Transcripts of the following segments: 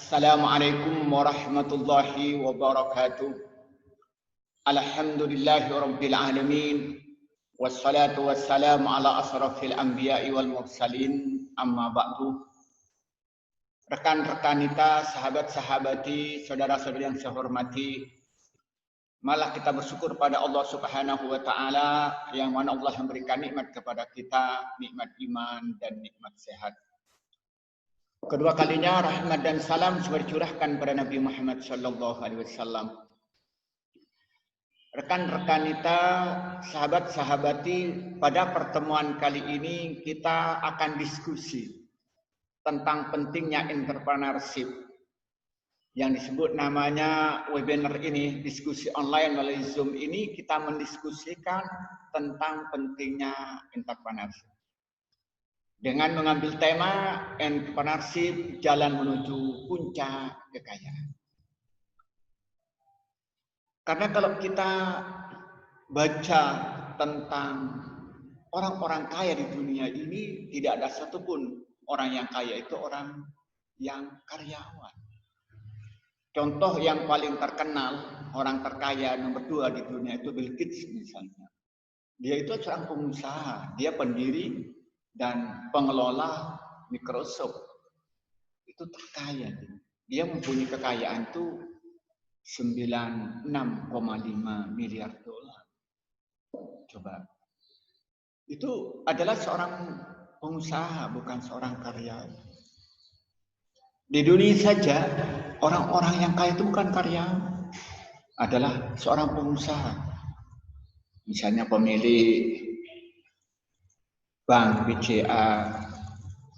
Assalamualaikum warahmatullahi wabarakatuh. Alhamdulillahi rabbil alamin. Wassalatu wassalamu ala asrafil anbiya'i wal mursalin. Amma ba'du. Rekan-rekan kita, sahabat-sahabati, saudara-saudari yang saya hormati, malah kita bersyukur pada Allah Subhanahu wa taala yang mana Allah memberikan nikmat kepada kita, nikmat iman dan nikmat sehat. Kedua kalinya rahmat dan salam dicurahkan pada Nabi Muhammad sallallahu alaihi wasallam. Rekan-rekan kita, sahabat-sahabati, pada pertemuan kali ini kita akan diskusi tentang pentingnya entrepreneurship. Yang disebut namanya webinar ini, diskusi online melalui Zoom ini, kita mendiskusikan tentang pentingnya entrepreneurship. Dengan mengambil tema entrepreneurship, jalan menuju puncak kekayaan. Karena kalau kita baca tentang orang-orang kaya di dunia ini, tidak ada satupun orang yang kaya itu orang yang karyawan. Contoh yang paling terkenal, orang terkaya nomor 2 di dunia itu Bill Gates misalnya. Dia itu seorang pengusaha, dia pendiri dan pengelola Microsoft. Itu terkaya. Dia mempunyai kekayaan itu 96,5 miliar dolar. Coba. Itu adalah seorang pengusaha, bukan seorang karyawan. Di dunia saja, orang-orang yang kaya itu bukan karyawan, adalah seorang pengusaha. Misalnya pemilik Bank BCA,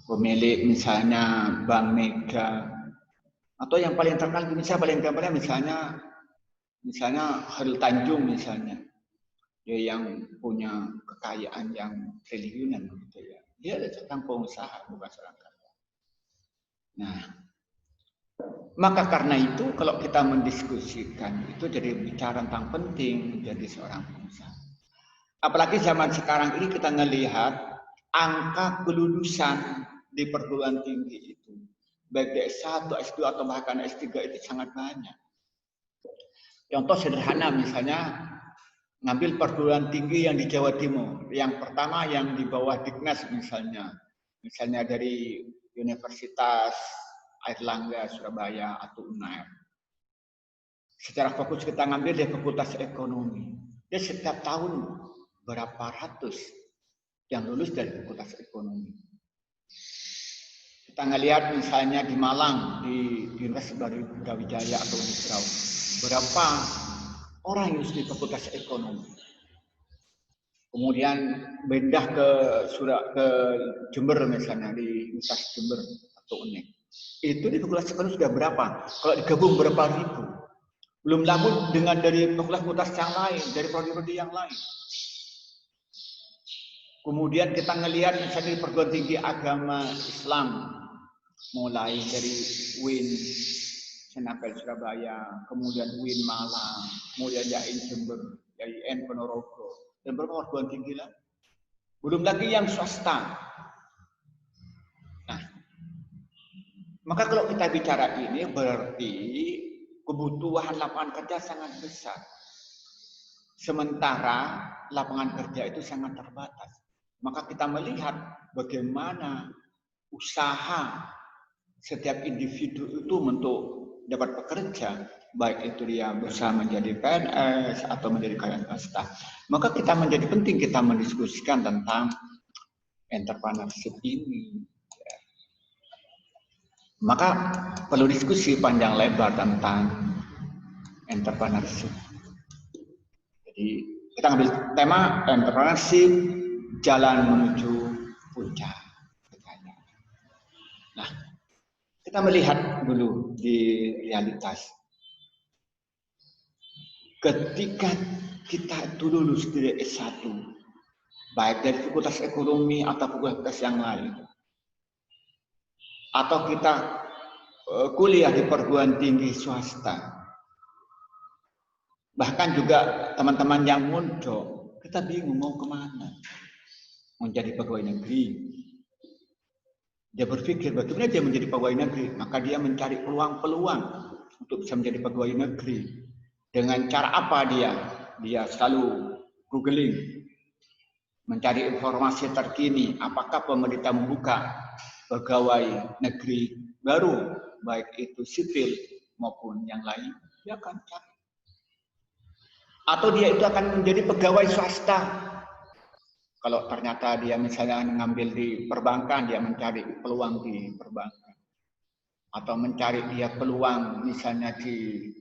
pemilik misalnya Bank Mega, atau yang paling terkenal di Indonesia paling gampangnya misalnya Khairul Tanjung misalnya, dia yang punya kekayaan yang triliunan gitu ya. Dia adalah seorang pengusaha, bukan seorang karyawan. Nah, maka karena itu kalau kita mendiskusikan itu jadi bicara tentang penting menjadi seorang pengusaha. Apalagi zaman sekarang ini kita melihat angka kelulusan di perguruan tinggi itu, baik di S1, S2 atau bahkan S3 itu sangat banyak. Contoh sederhana misalnya, ngambil perguruan tinggi yang di Jawa Timur. Yang pertama yang di bawah Dignas misalnya dari Universitas Airlangga Surabaya atau UNAIR. Secara fokus kita ngambil di Fakultas Ekonomi. Dia setiap tahun berapa ratus yang lulus dari Fakultas Ekonomi. Kita ngelihat misalnya di Malang, di Universitas Brawijaya atau Unibrau, berapa orang yang lulus di Fakultas Ekonomi. Kemudian pindah ke Jember misalnya, di Universitas Jember atau UNED. Itu di Fakultas Ekonomi sudah berapa? Kalau digabung berapa ribu? Belum lagi dengan dari fakultas yang lain, dari prodi-prodi yang lain. Kemudian kita ngelihat misalnya di perguruan tinggi agama Islam, mulai dari UIN Senapel Surabaya, kemudian UIN Malang, kemudian YAIN Jember, YAIN Ponorogo, dan beberapa perguruan tinggi lain. Belum lagi yang swasta. Nah, maka kalau kita bicara ini berarti kebutuhan lapangan kerja sangat besar. Sementara lapangan kerja itu sangat terbatas. Maka kita melihat bagaimana usaha setiap individu itu untuk dapat bekerja, baik itu dia berusaha menjadi PNS atau menjadi karyawan swasta. Maka kita menjadi penting kita mendiskusikan tentang entrepreneurship ini. Maka perlu diskusi panjang lebar tentang entrepreneurship. Jadi kita ambil tema entrepreneurship, jalan menuju puncak kekayaan. Nah, kita melihat dulu di realitas. Ketika kita dulu lulus dari S1, baik dari Fakultas Ekonomi atau fakultas yang lain, atau kita kuliah di perguruan tinggi swasta, bahkan juga teman-teman yang mondok, kita bingung mau kemana. Mau jadi pegawai negeri, Dia berpikir bagaimana dia menjadi pegawai negeri, maka dia mencari peluang-peluang untuk bisa menjadi pegawai negeri. Dengan cara apa dia? Dia selalu googling, mencari informasi terkini, apakah pemerintah membuka pegawai negeri baru, baik itu sipil maupun yang lain, dia akan cari. Atau dia itu akan menjadi pegawai swasta. Kalau ternyata dia misalnya mengambil di perbankan, dia mencari peluang di perbankan. Atau mencari dia peluang misalnya di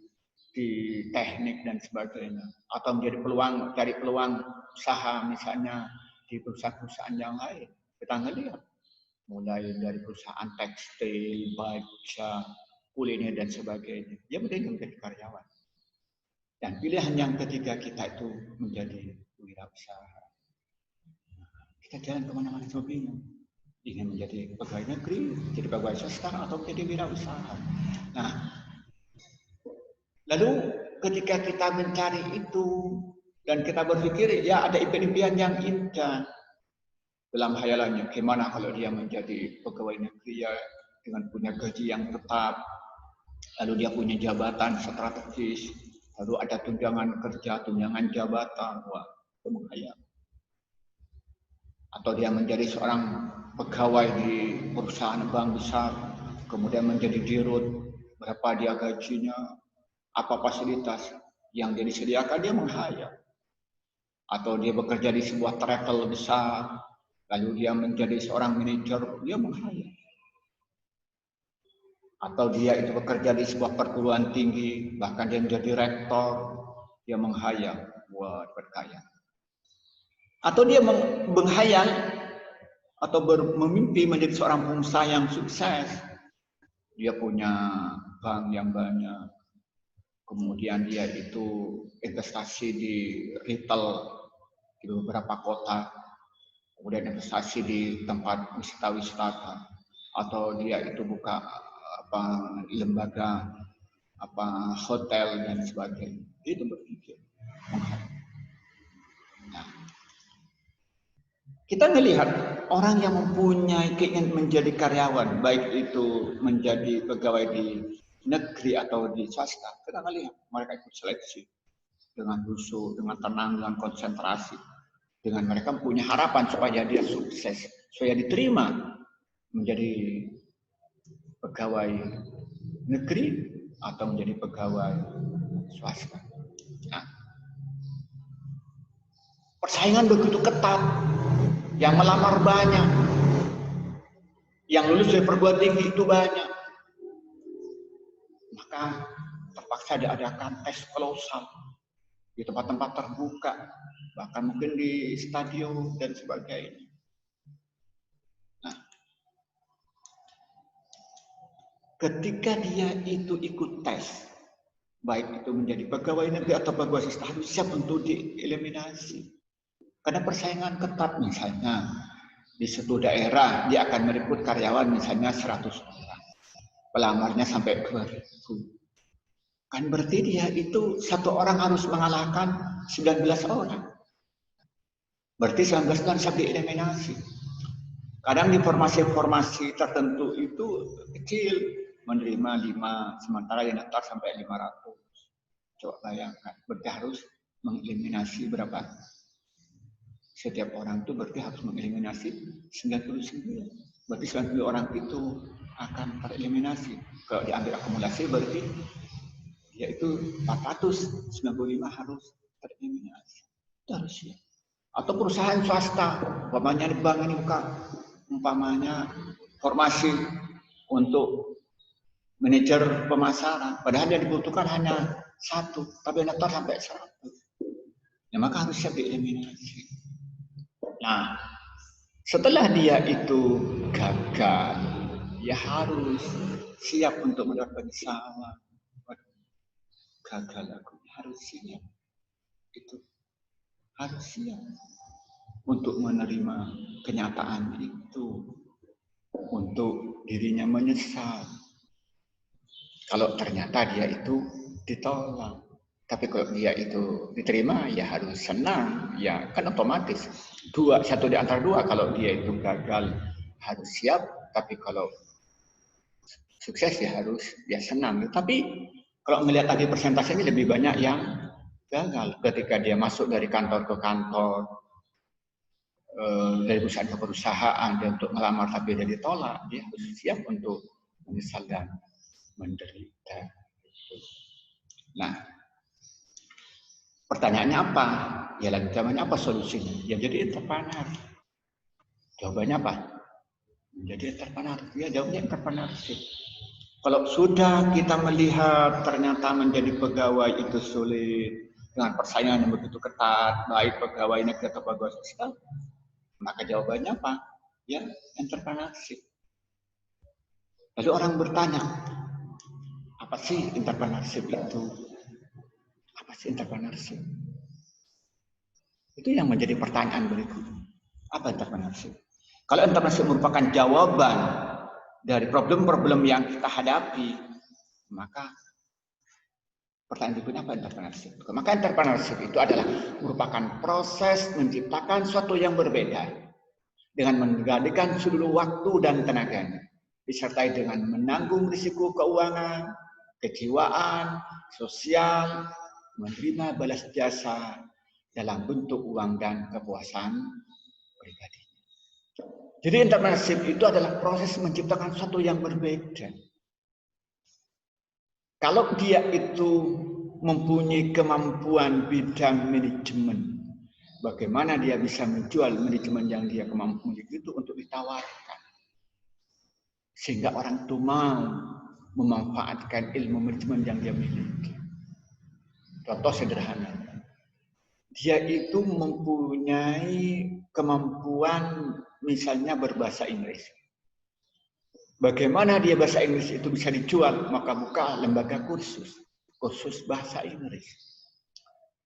teknik dan sebagainya. Atau menjadi peluang, cari peluang usaha misalnya di perusahaan-perusahaan yang lain. Kita ngelihat. Mulai dari perusahaan tekstil, baja, kuliner dan sebagainya. Dia menjadi karyawan. Dan pilihan yang ketiga kita itu menjadi wirausaha. Kita jalan kemana-mana cuma bingung. Ingin menjadi pegawai negeri, jadi pegawai swasta, atau menjadi wirausaha. Nah, lalu ketika kita mencari itu, dan kita berpikir, ya ada impian-impian yang indah dalam hayalannya. Gimana kalau dia menjadi pegawai negeri ya, dengan punya gaji yang tetap, lalu dia punya jabatan strategis, lalu ada tunjangan kerja, tunjangan jabatan, wah, itu menghayal. Atau dia menjadi seorang pegawai di perusahaan bank besar, kemudian menjadi dirut, berapa dia gajinya, apa fasilitas yang dia disediakan, dia menghayal. Atau dia bekerja di sebuah travel besar, lalu dia menjadi seorang manajer, dia menghayal. Atau dia itu bekerja di sebuah perguruan tinggi, bahkan dia menjadi rektor, dia menghayal, wah, berkaya. Atau dia menghayal atau memimpi menjadi seorang pengusaha yang sukses. Dia punya bank yang banyak. Kemudian dia itu investasi di retail di beberapa kota. Kemudian investasi di tempat wisata-wisata. Atau dia itu buka lembaga hotel dan sebagainya. Itu berpikir. Nah, kita melihat orang yang mempunyai keinginan menjadi karyawan, baik itu menjadi pegawai di negeri atau di swasta, kita melihat mereka ikut seleksi dengan khusyuk, dengan tenang, dengan konsentrasi, dengan mereka punya harapan supaya dia sukses, supaya diterima menjadi pegawai negeri atau menjadi pegawai swasta. Nah, persaingan begitu ketat. Yang melamar banyak, yang lulus dari perguruan tinggi itu banyak, maka terpaksa diadakan tes kolosal di tempat-tempat terbuka, bahkan mungkin di stadion dan sebagainya. Nah, ketika dia itu ikut tes, baik itu menjadi pegawai negeri atau pegawai swasta, harus siap untuk dieliminasi. Karena persaingan ketat, misalnya di suatu daerah dia akan merekrut karyawan misalnya 100 orang. Pelamarnya sampai 2000. Kan berarti dia itu satu orang harus mengalahkan 19 orang. Berarti 19 orang bisa dieliminasi. Kadang di formasi-formasi tertentu itu kecil, menerima 5, sementara yang daftar sampai 500. Coba bayangkan, berarti harus mengeliminasi berapa? Setiap orang itu berarti harus mengeliminasi 99. Berarti 90 orang itu akan tereliminasi. Kalau diambil akumulasi berarti yaitu 495 harus tereliminasi. Itu harus ya. Atau perusahaan swasta, umpamanya di bank ini bukan, umpamanya formasi untuk manajer pemasaran, padahal yang dibutuhkan hanya 1, tapi daftar sampai 100. Ya maka harus siap dieliminasi. Nah, setelah dia itu gagal, ya harus siap untuk mendapat salah. Gagal aku, harus siap. Itu harus siap untuk menerima kenyataan itu, untuk dirinya menyesal. Kalau ternyata dia itu ditolak. Tapi kalau dia itu diterima, ya harus senang. Ya kan otomatis. Satu di antara dua. Kalau dia itu gagal, harus siap. Tapi kalau sukses ya harus ya senang. Tapi kalau melihat tadi persentasenya lebih banyak yang gagal ketika dia masuk dari kantor ke kantor, dari perusahaan ke perusahaan, dia untuk melamar tapi dia ditolak, dia harus siap untuk menyesal dan menderita. Nah, pertanyaannya apa? Ya lagi jawabannya apa solusinya? Ya jadi entrepreneur. Jawabannya apa? Jadi entrepreneur. Ya jawabnya entrepreneur sih. Kalau sudah kita melihat ternyata menjadi pegawai itu sulit dengan persaingan yang begitu ketat, baik pegawai negeri atau pegawai sosial, maka jawabannya apa? Ya entrepreneurship. Lalu orang bertanya, apa sih entrepreneurship itu? Apa sih entrepreneurship? Itu yang menjadi pertanyaan berikut. Apa entrepreneurship? Kalau entrepreneurship merupakan jawaban dari problem-problem yang kita hadapi, maka pertanyaan berikutnya apa entrepreneurship? Maka entrepreneurship itu adalah merupakan proses menciptakan sesuatu yang berbeda dengan menggalikan seluruh waktu dan tenaganya, disertai dengan menanggung risiko keuangan, kejiwaan, sosial, menerima balas jasa dalam bentuk uang dan kepuasan pribadi. Jadi entrepreneurship itu adalah proses menciptakan sesuatu yang berbeda. Kalau dia itu mempunyai kemampuan bidang manajemen, bagaimana dia bisa menjual manajemen yang dia kemampuan itu untuk ditawarkan. Sehingga orang itu mau memanfaatkan ilmu manajemen yang dia miliki. Contoh sederhana. Dia itu mempunyai kemampuan misalnya berbahasa Inggris. Bagaimana dia bahasa Inggris itu bisa dijual? Maka buka lembaga khusus bahasa Inggris.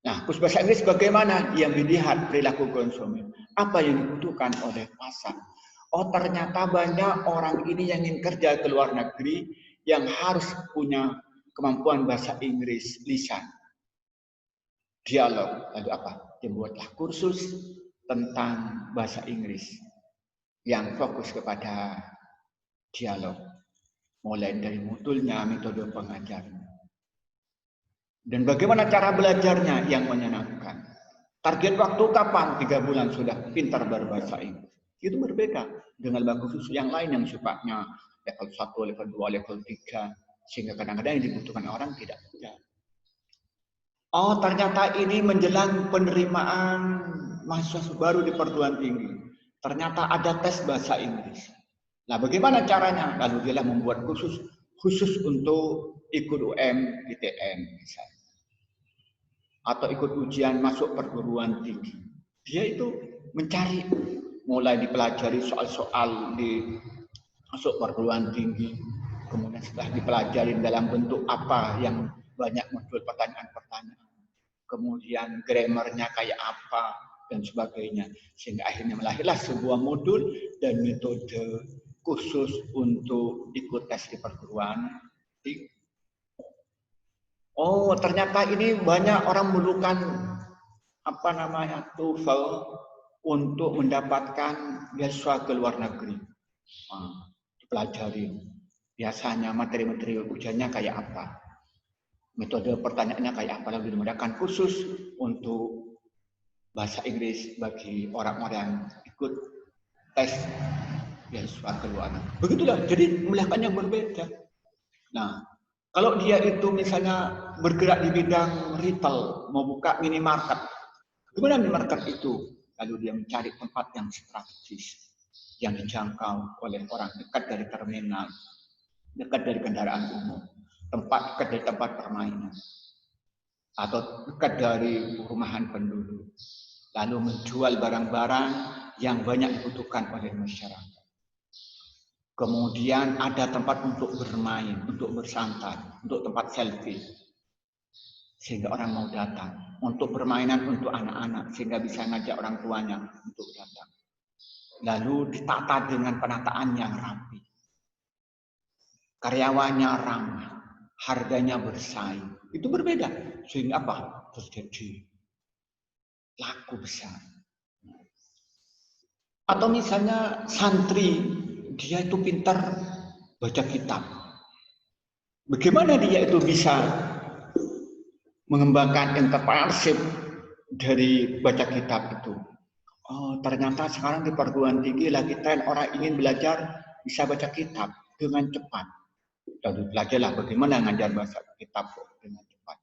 Nah, khusus bahasa Inggris bagaimana? Dia melihat perilaku konsumen. Apa yang dibutuhkan oleh pasar? Oh, ternyata banyak orang ini yang ingin kerja ke luar negeri yang harus punya kemampuan bahasa Inggris lisan. Dialog. Lalu apa? Dia buatlah kursus tentang bahasa Inggris yang fokus kepada dialog. Mulai dari modulnya, metode pengajarnya. Dan bagaimana cara belajarnya yang menyenangkan. Target waktu kapan? 3 bulan sudah pintar berbahasa Inggris. Itu berbeda dengan lembaga khusus yang lain yang sifatnya level 1, level 2, level 3. Sehingga kadang-kadang yang dibutuhkan orang tidak mudah. Oh, ternyata ini menjelang penerimaan mahasiswa baru di perguruan tinggi. Ternyata ada tes bahasa Inggris. Nah, bagaimana caranya? Lalu dia membuat khusus untuk ikut UMPTN misalnya. Atau ikut ujian masuk perguruan tinggi. Dia itu mencari, mulai dipelajari soal-soal di masuk perguruan tinggi. Kemudian setelah dipelajari dalam bentuk apa yang banyak muncul pertanyaan-pertanyaan. Kemudian grammarnya kayak apa dan sebagainya. Sehingga akhirnya melahirlah sebuah modul dan metode khusus untuk ikut tes di perguruan tinggi. Oh, ternyata ini banyak orang memerlukan TOEFL untuk mendapatkan beasiswa ke luar negeri. Nah, dipelajari. Biasanya materi-materi ujiannya kayak apa? Metode pertanyaannya kayak apa? Lalu dimudahkan khusus untuk bahasa Inggris bagi orang-orang yang ikut tes beasiswa ke luar negeri. Begitulah, jadi melihatnya berbeda. Nah, kalau dia itu misalnya bergerak di bidang retail, mau buka minimarket, gimana minimarket itu? Lalu dia mencari tempat yang strategis, yang dijangkau oleh orang dekat dari terminal, dekat dari kendaraan umum, dekat dari tempat permainan, atau dekat dari perumahan penduduk. Lalu menjual barang-barang yang banyak dibutuhkan oleh masyarakat. Kemudian ada tempat untuk bermain, untuk bersantai, untuk tempat selfie. Sehingga orang mau datang. Untuk permainan untuk anak-anak, sehingga bisa ngajak orang tuanya untuk datang. Lalu ditata dengan penataan yang rapi. Karyawannya ramah, harganya bersaing. Itu berbeda. Sehingga apa? Terjadi laku besar. Atau misalnya santri dia itu pintar baca kitab. Bagaimana dia itu bisa mengembangkan entrepreneurship dari baca kitab itu? Oh, ternyata sekarang di perguruan tinggi lagi tren orang ingin belajar bisa baca kitab dengan cepat. Lalu belajarlah bagaimana ngajar baca kitab dengan cepat.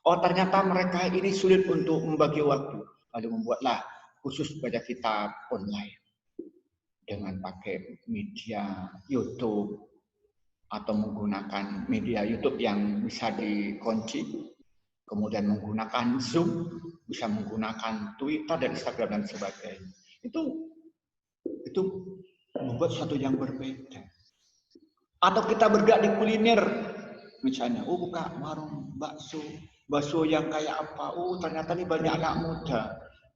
Oh, ternyata mereka ini sulit untuk membagi waktu. Lalu membuatlah khusus baca kitab online dengan pakai media YouTube atau menggunakan media YouTube yang bisa dikunci. Kemudian menggunakan Zoom, bisa menggunakan Twitter dan Instagram dan sebagainya. Itu membuat sesuatu yang berbeda. Atau kita bergerak di kuliner, misalnya, buka warung bakso yang kayak apa? Ternyata ini banyak anak muda.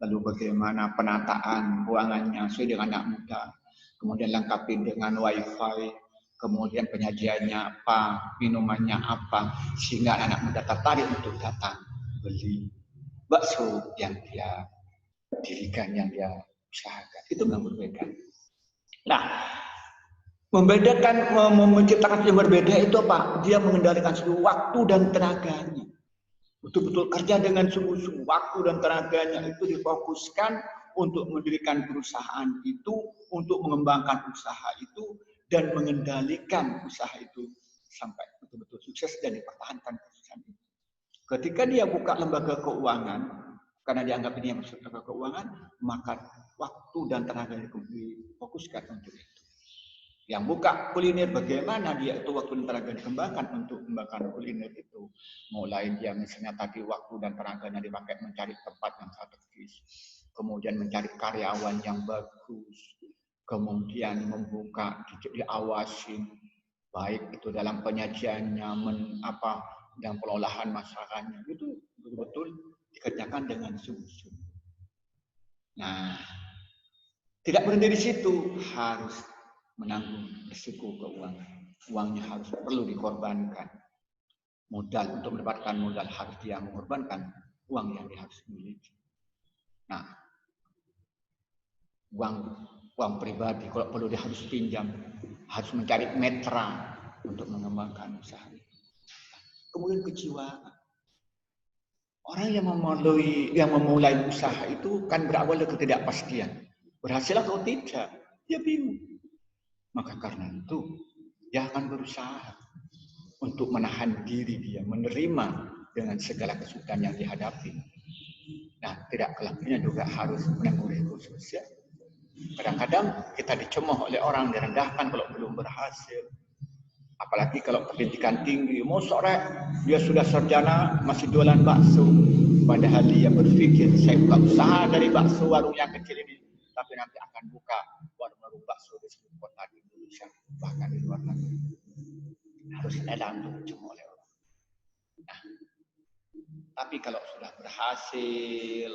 Lalu bagaimana penataan ruangannya sesuai dengan anak muda. Kemudian lengkapi dengan wifi. Kemudian penyajiannya apa, minumannya apa, sehingga anak muda tertarik untuk datang beli bakso yang dia dirikan, yang dia usahakan. Itu yang berbeda. Nah, menciptakan yang berbeda itu apa? Dia mengendalikan seluruh waktu dan tenaganya. Betul-betul kerja dengan sungguh-sungguh, waktu dan tenaganya itu difokuskan untuk mendirikan perusahaan itu, untuk mengembangkan usaha itu, dan mengendalikan usaha itu sampai betul-betul sukses dan dipertahankan perusahaan itu. Ketika dia buka lembaga keuangan, karena dianggap ini yang lembaga keuangan, maka waktu dan tenaga difokuskan untuk itu. Yang buka kuliner, bagaimana dia itu waktu dan tenaga dikembangkan untuk mengembangkan kuliner itu. Mulai dia misalnya tadi waktu dan tenaganya dipakai mencari tempat yang strategis, kemudian mencari karyawan yang bagus, kemudian membuka, diawasin, baik itu dalam penyajiannya, dan pengolahan masyarakatnya, itu betul-betul dikerjakan dengan sungguh-sungguh. Nah, tidak berhenti di situ, harus menanggung risiko keuangan. Uangnya harus perlu dikorbankan. Modal untuk mendapatkan modal harus dia mengorbankan uang yang dia harus miliki. Nah, uang pribadi kalau perlu dia harus pinjam, harus mencari metra untuk mengembangkan usaha itu. Kemudian kejiwaan. Orang yang memulai usaha itu kan berawal dari ketidakpastian. Berhasil atau tidak, dia bingung. Maka karena itu, dia akan berusaha untuk menahan diri dia, menerima dengan segala kesulitan yang dihadapi. Nah, tidak kelaknya juga harus menanggung risiko sosial. Kadang-kadang kita dicemooh oleh orang, direndahkan kalau belum berhasil. Apalagi kalau pendidikan tinggi, dia sudah sarjana masih jualan bakso. Padahal dia berpikir, saya buka usaha dari bakso warung yang kecil ini, tapi nanti akan buka warung-warung bakso di seluruh kota di Indonesia, bahkan di luar negeri. Harus rela untuk dicemooh oleh orang. Nah, tapi kalau sudah berhasil,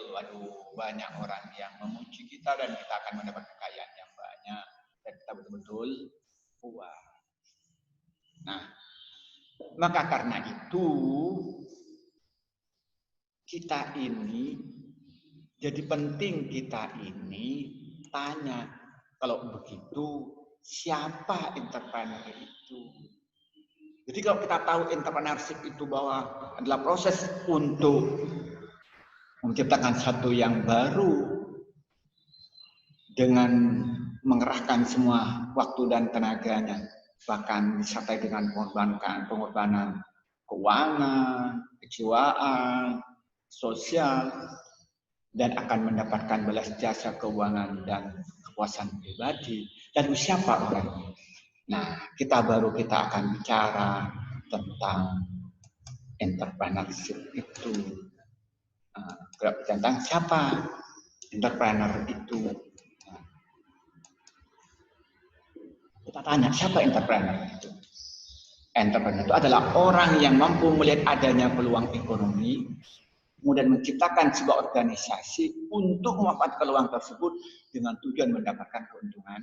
banyak orang yang memuji kita dan kita akan mendapat kekayaan yang banyak dan kita betul-betul puas. Nah, maka karena itu kita ini jadi penting kita ini tanya, kalau begitu siapa entrepreneur itu? Jadi kalau kita tahu entrepreneurship itu bahwa adalah proses untuk menciptakan satu yang baru dengan mengerahkan semua waktu dan tenaganya, bahkan disertai dengan pengorbanan keuangan, kejiwaan, sosial, dan akan mendapatkan balas jasa keuangan dan kepuasan pribadi. Dan siapa orang ini? Nah, kita akan bicara tentang entrepreneurship itu. Tentang siapa entrepreneur itu. Kita tanya, siapa entrepreneur itu? Entrepreneur itu adalah orang yang mampu melihat adanya peluang ekonomi, kemudian menciptakan sebuah organisasi untuk memanfaatkan peluang tersebut dengan tujuan mendapatkan keuntungan.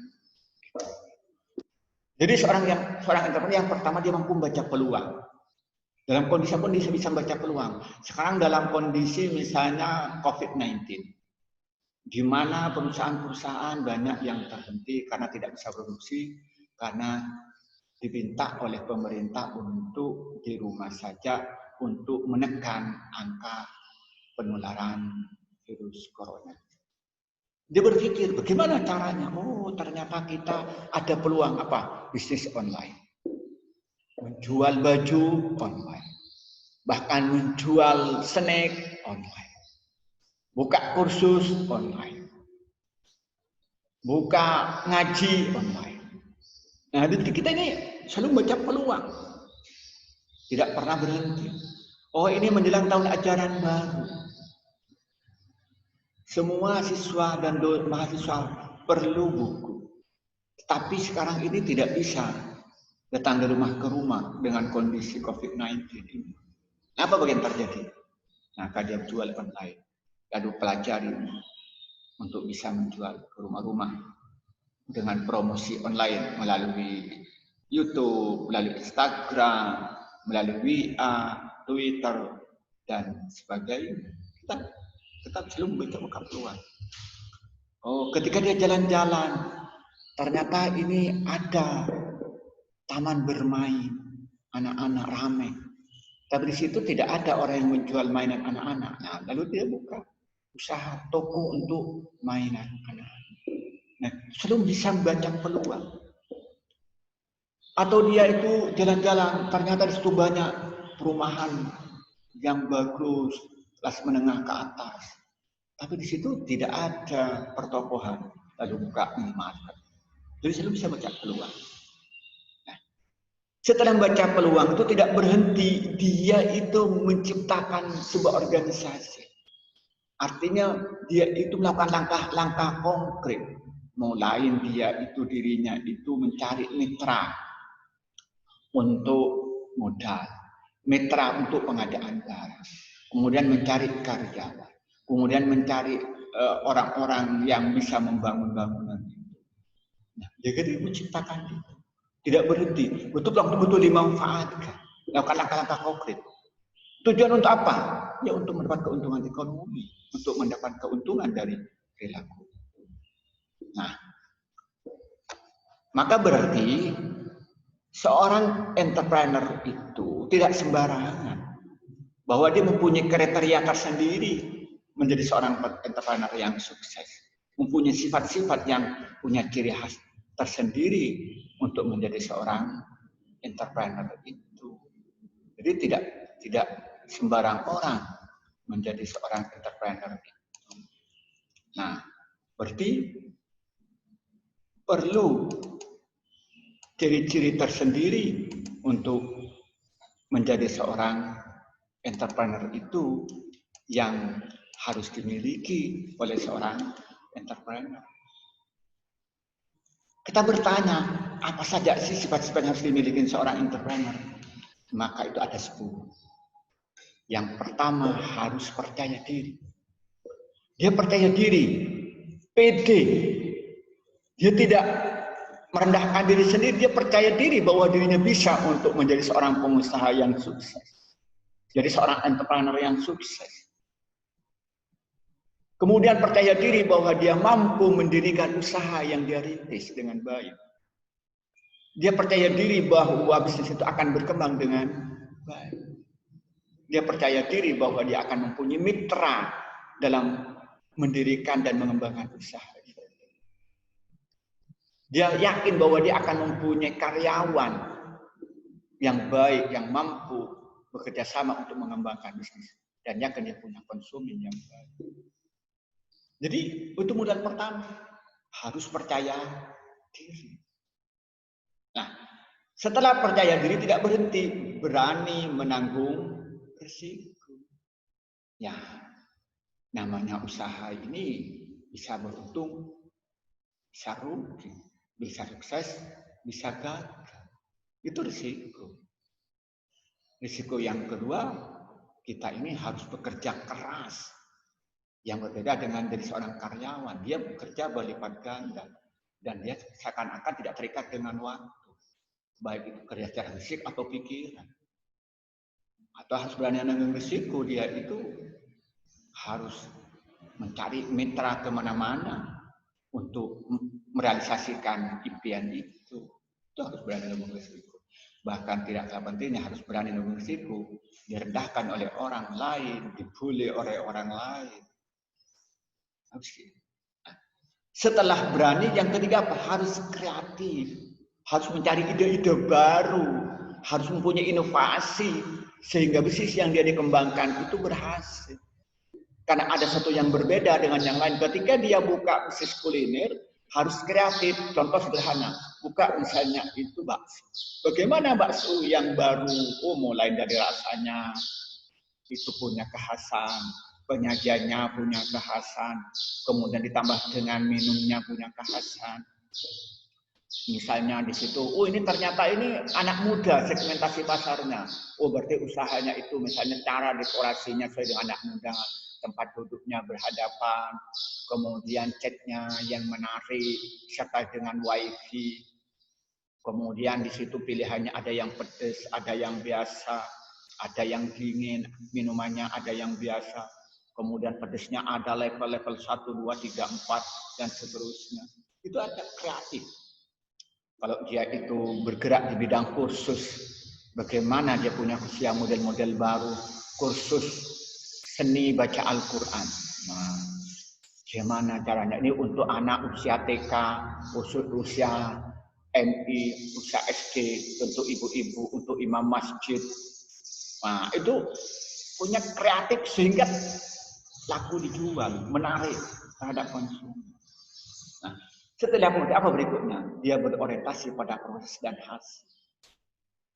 Jadi seorang entrepreneur yang pertama dia mampu membaca peluang. Dalam kondisi pun dia bisa membaca peluang. Sekarang dalam kondisi misalnya COVID-19, di mana perusahaan-perusahaan banyak yang terhenti karena tidak bisa produksi, karena diminta oleh pemerintah untuk di rumah saja untuk menekan angka penularan virus corona. Dia berpikir bagaimana caranya? Oh, ternyata kita ada peluang apa? Bisnis online. Menjual baju online. Bahkan menjual snack online. Buka kursus online. Buka ngaji online. Nah, jadi kita ini selalu baca peluang. Tidak pernah berhenti. Oh, ini menjelang tahun ajaran baru. Semua siswa dan mahasiswa perlu buku. Tapi sekarang ini tidak bisa datang dari rumah ke rumah dengan kondisi COVID-19 ini. Apa bagian terjadi? Nah, dia jual online. Lalu pelajari untuk bisa menjual ke rumah-rumah dengan promosi online melalui YouTube, melalui Instagram, melalui WA, Twitter, dan sebagainya. Kita tetap selalu membuka peluang. Oh, ketika dia jalan-jalan, ternyata ini ada taman bermain, anak-anak ramai. Tapi di situ tidak ada orang yang menjual mainan anak-anak. Nah, lalu dia buka usaha toko untuk mainan anak-anak. Nah, selalu bisa membaca peluang. Atau dia itu jalan-jalan, ternyata di situ banyak perumahan yang bagus, kelas menengah ke atas. Tapi di situ tidak ada pertokohan, lalu buka minimarket. Jadi selalu bisa baca peluang. Nah, setelah membaca peluang itu tidak berhenti, dia itu menciptakan sebuah organisasi. Artinya dia itu melakukan langkah-langkah konkret. Mulai dia itu dirinya itu mencari mitra untuk modal, mitra untuk pengadaan barang, kemudian mencari karyawan, kemudian mencari orang-orang yang bisa membangun bangunan itu. Nah, jadi menciptakan itu. Tidak berhenti, betul-betul dimanfaatkan, melakukan langkah-langkah konkret. Tujuan untuk apa? Ya untuk mendapat keuntungan ekonomi, untuk mendapat keuntungan dari perilaku. Nah, maka berarti seorang entrepreneur itu tidak sembarangan, bahwa dia mempunyai kriteria tersendiri menjadi seorang entrepreneur yang sukses, mempunyai sifat-sifat yang punya ciri khas tersendiri untuk menjadi seorang entrepreneur itu. Jadi tidak sembarang orang menjadi seorang entrepreneur itu. Nah, berarti perlu ciri-ciri tersendiri untuk menjadi seorang entrepreneur itu yang harus dimiliki oleh seorang entrepreneur. Kita bertanya, apa saja sih sifat-sifat yang harus dimiliki seorang entrepreneur? Maka itu ada 10. Yang pertama harus percaya diri. Dia percaya diri, pede. Dia tidak merendahkan diri sendiri, dia percaya diri bahwa dirinya bisa untuk menjadi seorang pengusaha yang sukses. Jadi seorang entrepreneur yang sukses. Kemudian percaya diri bahwa dia mampu mendirikan usaha yang dia rintis dengan baik. Dia percaya diri bahwa bisnis itu akan berkembang dengan baik. Dia percaya diri bahwa dia akan mempunyai mitra dalam mendirikan dan mengembangkan usaha. Dia yakin bahwa dia akan mempunyai karyawan yang baik, yang mampu bekerja sama untuk mengembangkan bisnis. Dan dia akan punya konsumen yang baik. Jadi itu modal pertama, harus percaya diri. Nah, setelah percaya diri tidak berhenti, berani menanggung risiko. Ya, namanya usaha ini bisa beruntung, bisa rugi, bisa sukses, bisa gagal. Itu risiko. Risiko yang kedua, kita ini harus bekerja keras. Yang berbeda dengan dari seorang karyawan, dia bekerja berlipat ganda dan dia seakan-akan tidak terikat dengan waktu, baik itu kerja secara fisik atau pikiran. Atau harus berani menanggung risiko, dia itu harus mencari mitra kemana-mana untuk merealisasikan impian itu. Itu harus berani mengambil risiko. Bahkan tidak kalah pentingnya harus berani mengambil risiko. Direndahkan oleh orang lain, dibully oleh orang lain. Harus gitu. Setelah berani, yang ketiga apa? Harus kreatif. Harus mencari ide-ide baru. Harus mempunyai inovasi. Sehingga bisnis yang dia dikembangkan itu berhasil. Karena ada satu yang berbeda dengan yang lain. Ketika dia buka bisnis kuliner, harus kreatif. Contoh sederhana. Buka misalnya itu bakso. Bagaimana bakso yang baru? Oh, mulai dari rasanya. Itu punya kekhasan. Penyajiannya punya kekhasan, kemudian ditambah dengan minumnya punya kekhasan. Misalnya di situ, oh ini ternyata ini anak muda segmentasi pasarnya. Oh berarti usahanya itu misalnya cara dekorasinya sesuai dengan anak muda, tempat duduknya berhadapan, kemudian catnya yang menarik serta dengan wifi. Kemudian di situ pilihannya ada yang pedas, ada yang biasa, ada yang dingin, minumannya ada yang biasa. Kemudian pedesnya ada level-level 1, 2, 3, 4, dan seterusnya. Itu ada kreatif. Kalau dia itu bergerak di bidang kursus, bagaimana dia punya usia model-model baru, kursus seni baca Al-Quran. Nah, gimana caranya? Ini untuk anak usia TK, usia MI, usia SD, untuk ibu-ibu, untuk imam masjid. Nah, itu punya kreatif sehingga laku dijual, menarik terhadap konsumen. Nah, setelah kemudian apa berikutnya? Dia berorientasi pada proses dan hasil.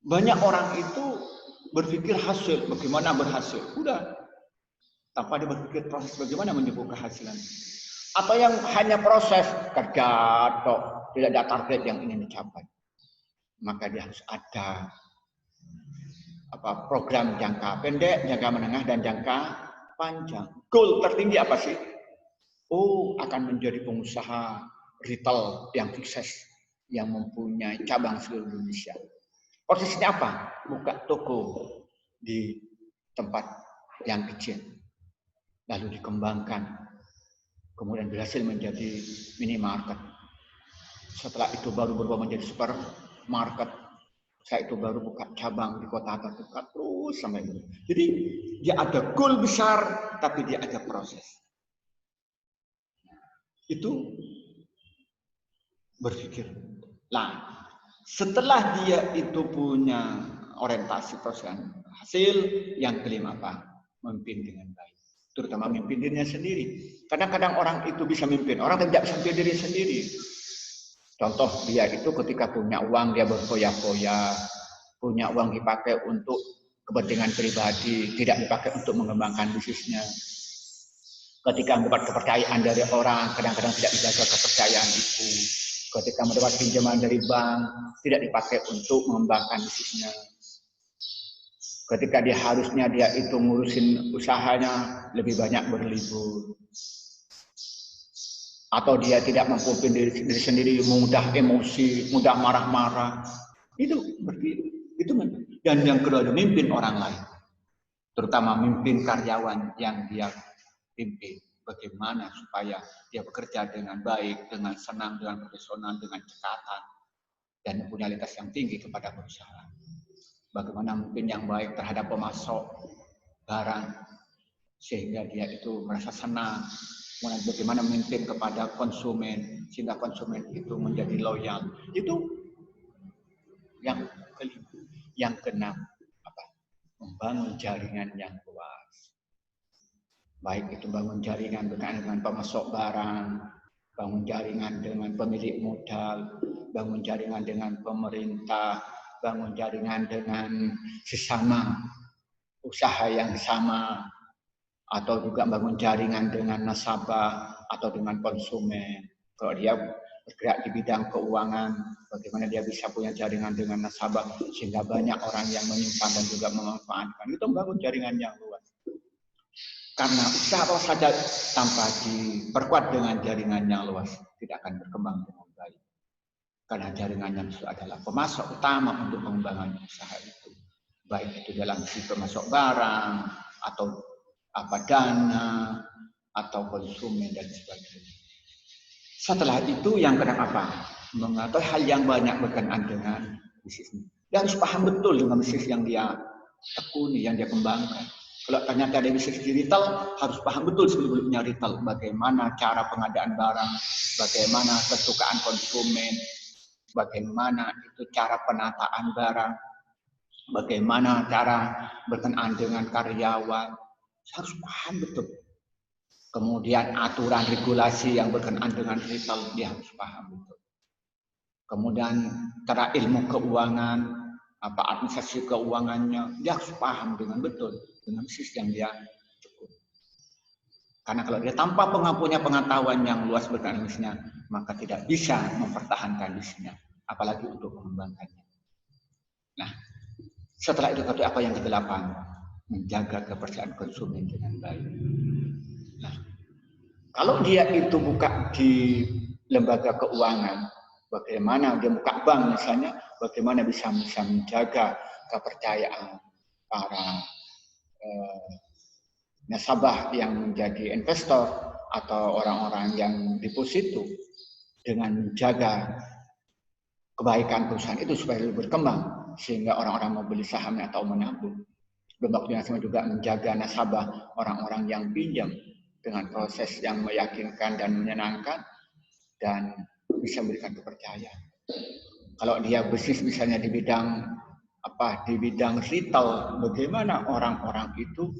Banyak orang itu berpikir hasil, bagaimana berhasil. Udah, tanpa dia berpikir proses bagaimana menyebut kehasilan. Atau yang hanya proses, kerja, tok, tidak ada target yang ingin dicapai. Maka dia harus ada program jangka pendek, jangka menengah, dan jangka panjang. Goal tertinggi apa sih? Oh, akan menjadi pengusaha retail yang sukses, yang mempunyai cabang seluruh Indonesia. Prosesnya apa? Buka toko di tempat yang kecil, lalu dikembangkan, kemudian berhasil menjadi minimarket. Setelah itu baru berubah menjadi supermarket. Saya itu baru buka cabang di kota terdekat terus sampai itu. Jadi dia ada goal besar, tapi dia ada proses. Itu berpikir. Nah, setelah dia itu punya orientasi proses hasil, yang kelima apa? Memimpin dengan baik. Terutama memimpin dirinya sendiri. Kadang-kadang orang itu bisa memimpin, orang tidak bisa memimpin diri sendiri. Contoh dia itu ketika punya uang dia berfoya-foya, punya uang dipakai untuk kepentingan pribadi, tidak dipakai untuk mengembangkan bisnisnya. Ketika mendapat kepercayaan dari orang, kadang-kadang tidak dijaga kepercayaan itu. Ketika mendapat pinjaman dari bank, tidak dipakai untuk mengembangkan bisnisnya. Ketika harusnya dia itu ngurusin usahanya, lebih banyak berlibur. Atau dia tidak mampu diri sendiri, mudah emosi, mudah marah-marah. Itu dan yang kedua memimpin orang lain. Terutama memimpin karyawan yang dia pimpin. Bagaimana supaya dia bekerja dengan baik, dengan senang, dengan profesional, dengan cekatan, dan loyalitas yang tinggi kepada perusahaan. Bagaimana memimpin yang baik terhadap pemasok barang, sehingga dia itu merasa senang. Bagaimana memimpin kepada konsumen sehingga konsumen itu menjadi loyal. Itu yang kelima. Yang keenam apa? Membangun jaringan yang luas. Baik itu bangun jaringan dengan pemasok barang, bangun jaringan dengan pemilik modal, bangun jaringan dengan pemerintah, bangun jaringan dengan sesama usaha yang sama, atau juga bangun jaringan dengan nasabah atau dengan konsumen. Kalau dia bergerak di bidang keuangan, bagaimana dia bisa punya jaringan dengan nasabah sehingga banyak orang yang menyimpan dan juga memanfaatkan. Itu membangun jaringan yang luas. Karena usaha apa saja tanpa diperkuat dengan jaringan yang luas tidak akan berkembang dengan baik. Karena jaringan yang itu adalah pemasok utama untuk pengembangan usaha itu. Baik itu dalam sisi pemasok barang atau dana atau konsumen dan sebagainya. Setelah itu yang kedua apa? mengetahui hal yang banyak berkenaan dengan bisnisnya. Dia harus paham betul dengan bisnis yang dia tekuni, yang dia kembangkan. Kalau ternyata ada bisnis di retail, harus paham betul sebelumnya retail. Bagaimana cara pengadaan barang, bagaimana kesukaan konsumen, bagaimana itu cara penataan barang, bagaimana cara berkenaan dengan karyawan. Harus paham betul. Kemudian aturan regulasi yang berkenaan dengan retail, dia harus paham betul. Kemudian cara ilmu keuangan, apa administrasi keuangannya, dia harus paham dengan betul dengan bisnis yang dia tekuni. Karena kalau dia tanpa punya pengetahuan yang luas berkenaan bisnisnya, maka tidak bisa mempertahankan bisnisnya, apalagi untuk mengembangkannya. Nah, setelah itu apa yang ke-8? Menjaga kepercayaan konsumen dengan baik. Nah, kalau dia itu buka di lembaga keuangan, bagaimana dia buka bank misalnya, bagaimana bisa menjaga kepercayaan para nasabah yang menjadi investor atau orang-orang yang deposito dengan menjaga kebaikan perusahaan itu supaya lebih berkembang sehingga orang-orang mau beli sahamnya atau menabung. Dan waktu yang sama juga menjaga nasabah orang-orang yang pinjam dengan proses yang meyakinkan dan menyenangkan dan bisa memberikan kepercayaan. Kalau dia bisnis misalnya di bidang retail, bagaimana orang-orang itu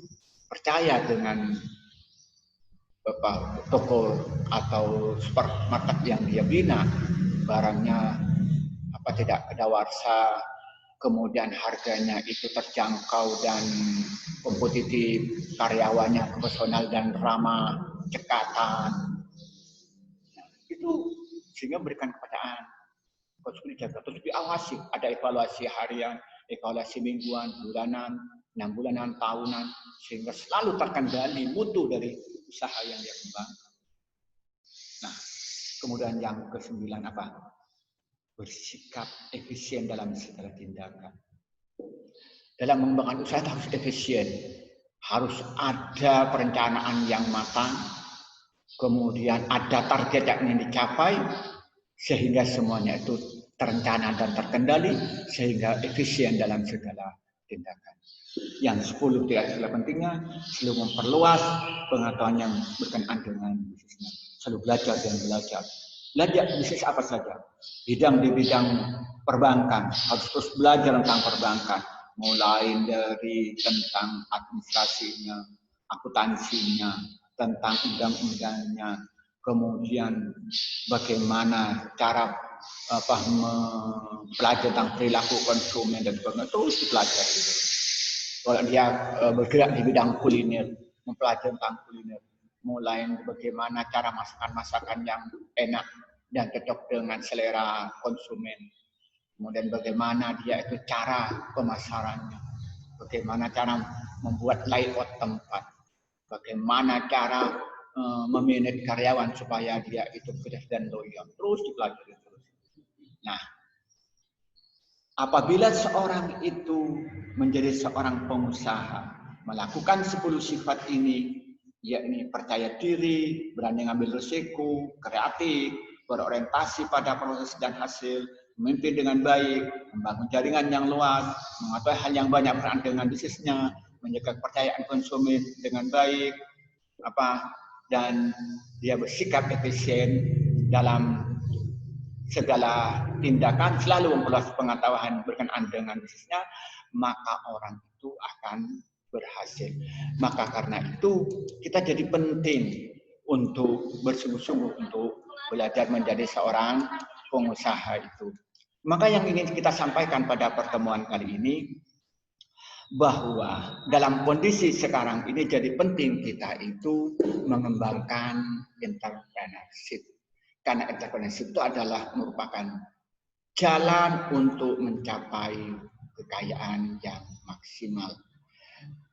percaya dengan toko atau supermarket yang dia bina, barangnya tidak kadaluarsa, kemudian harganya itu terjangkau dan kompetitif, karyawannya profesional dan ramah, cekatan. Itu sehingga memberikan kepercayaan. Konsumen dijaga, terus diawasi, ada evaluasi harian, evaluasi mingguan, bulanan, 6 bulanan, tahunan, sehingga selalu terkendali mutu dari usaha yang dia kembangkan. Nah, kemudian yang ke-9 apa? Bersikap efisien dalam segala tindakan. Dalam mengembangkan usaha harus efisien, harus ada perencanaan yang matang, kemudian ada target yang ingin dicapai, sehingga semuanya itu terencana dan terkendali, sehingga efisien dalam segala tindakan. Yang 10 tidak kalah pentingnya, selalu memperluas pengetahuan yang berkenaan dengan bisnisnya. Selalu belajar dan belajar. Belajar bisnis apa saja. Di bidang perbankan, harus terus belajar tentang perbankan. Mulai dari tentang administrasinya, akuntansinya, tentang undang-undangnya, kemudian bagaimana cara belajar tentang perilaku konsumen dan sebagainya, terus dipelajari. Kalau dia bergerak di bidang kuliner, mempelajari tentang kuliner, mulai bagaimana cara masakan-masakan yang enak dan cocok dengan selera konsumen, kemudian bagaimana dia itu cara pemasarannya, bagaimana cara membuat layout tempat, bagaimana cara memanage karyawan supaya dia itu cerdas dan loyal, terus dipelajari terus. Nah, apabila seorang itu menjadi seorang pengusaha, melakukan 10 sifat ini, yakni percaya diri, berani ngambil risiko, kreatif, berorientasi pada proses dan hasil, memimpin dengan baik, membangun jaringan yang luas, mengetahui hal yang banyak berkaitan dengan bisnisnya, menjaga kepercayaan konsumen dengan baik, dan dia bersikap efisien dalam segala tindakan, selalu memperluas pengetahuan berkenaan dengan bisnisnya, maka orang itu akan berhasil. Maka karena itu kita jadi penting untuk bersungguh-sungguh untuk belajar menjadi seorang pengusaha itu. Maka yang ingin kita sampaikan pada pertemuan kali ini, bahwa dalam kondisi sekarang ini jadi penting kita itu mengembangkan entrepreneurship. Karena entrepreneurship itu adalah merupakan jalan untuk mencapai kekayaan yang maksimal.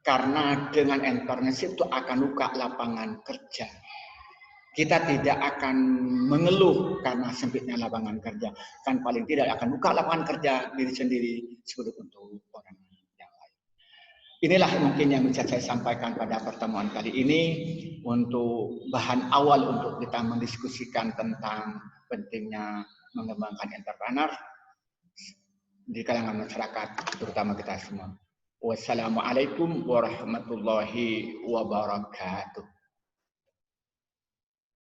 Karena dengan entrepreneurship itu akan buka lapangan kerja. Kita tidak akan mengeluh karena sempitnya lapangan kerja. Kan paling tidak akan buka lapangan kerja diri sendiri sebelum untuk orang yang lain. Inilah mungkin yang bisa saya sampaikan pada pertemuan kali ini untuk bahan awal untuk kita mendiskusikan tentang pentingnya mengembangkan entrepreneur di kalangan masyarakat, terutama kita semua. Wassalamualaikum warahmatullahi wabarakatuh.